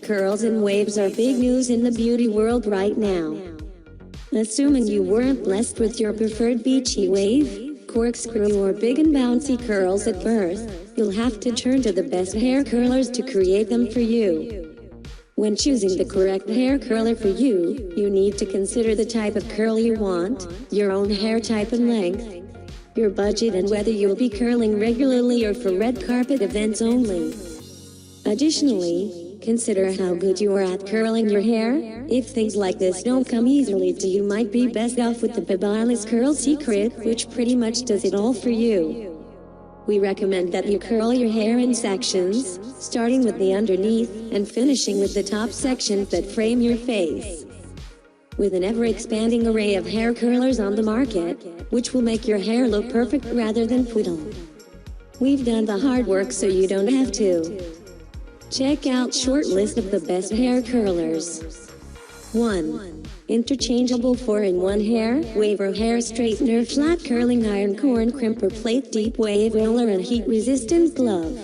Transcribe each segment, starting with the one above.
Curls and waves are big news in the beauty world right now. Assuming you weren't blessed with your preferred beachy wave, corkscrew or big and bouncy curls at birth, you'll have to turn to the best hair curlers to create them for you. When choosing the correct hair curler for you, you need to consider the type of curl you want, your own hair type and length, your budget and whether you'll be curling regularly or for red carpet events only. Additionally, consider how good you are at curling your hair. If things like this don't come easily to you, might be best off with the Babyliss Curl Secret, which pretty much does it all for you. We recommend that you curl your hair in sections, starting with the underneath and finishing with the top sections that frame your face. With an ever-expanding array of hair curlers on the market, which will make your hair look perfect rather than poodle. We've done the hard work so you don't have to. Check out short list of the best hair curlers. 1. Interchangeable 4-in-1 hair, waver hair straightener, flat curling iron, Crimper plate, deep wave roller and heat resistant glove.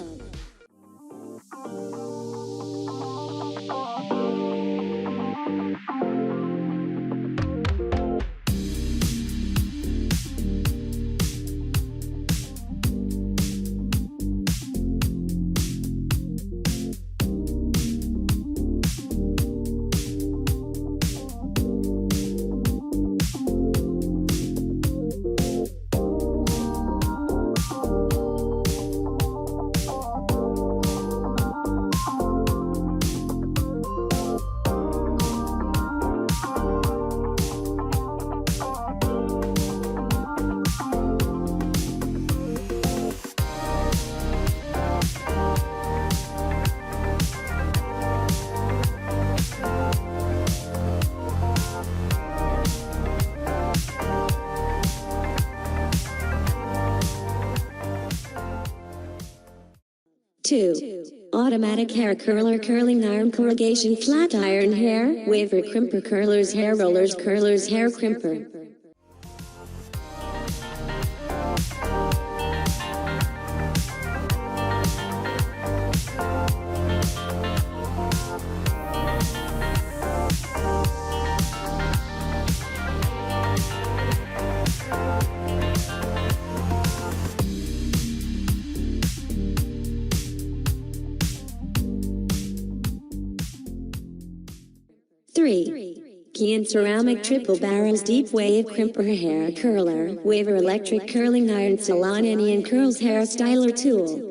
Two. Automatic hair curler, curling iron, corrugation, flat iron hair, waver, crimper curlers, hair rollers, curlers, hair crimper. CkeyiN ceramic triple barrels deep wave crimper hair curler, waver electric curling iron, Salon Anion curls hair styler tool.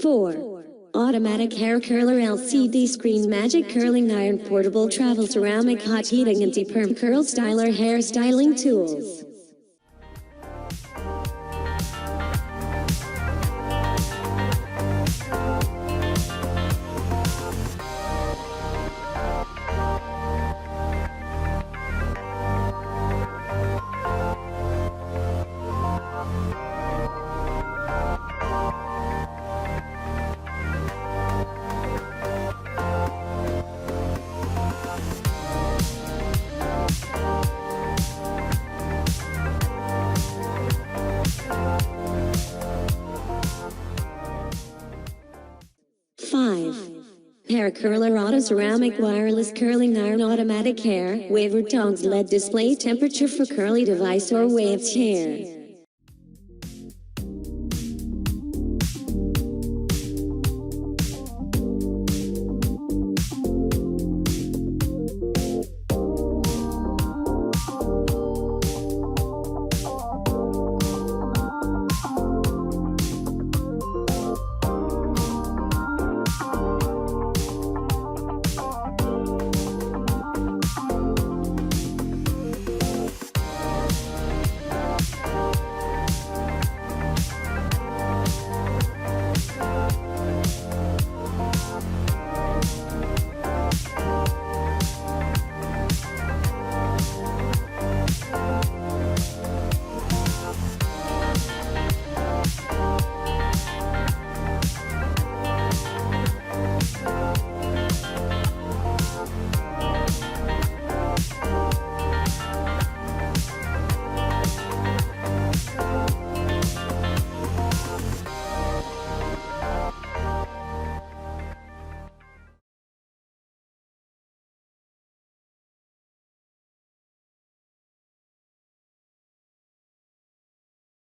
4. Automatic hair curler, LCD screen, magic curling iron, portable travel, ceramic hot heating, anti-perm curl styler, hair styling tools. Hair curler, auto ceramic wireless curling iron, automatic hair waver, tongs, LED display, temperature for curly device or waves hair.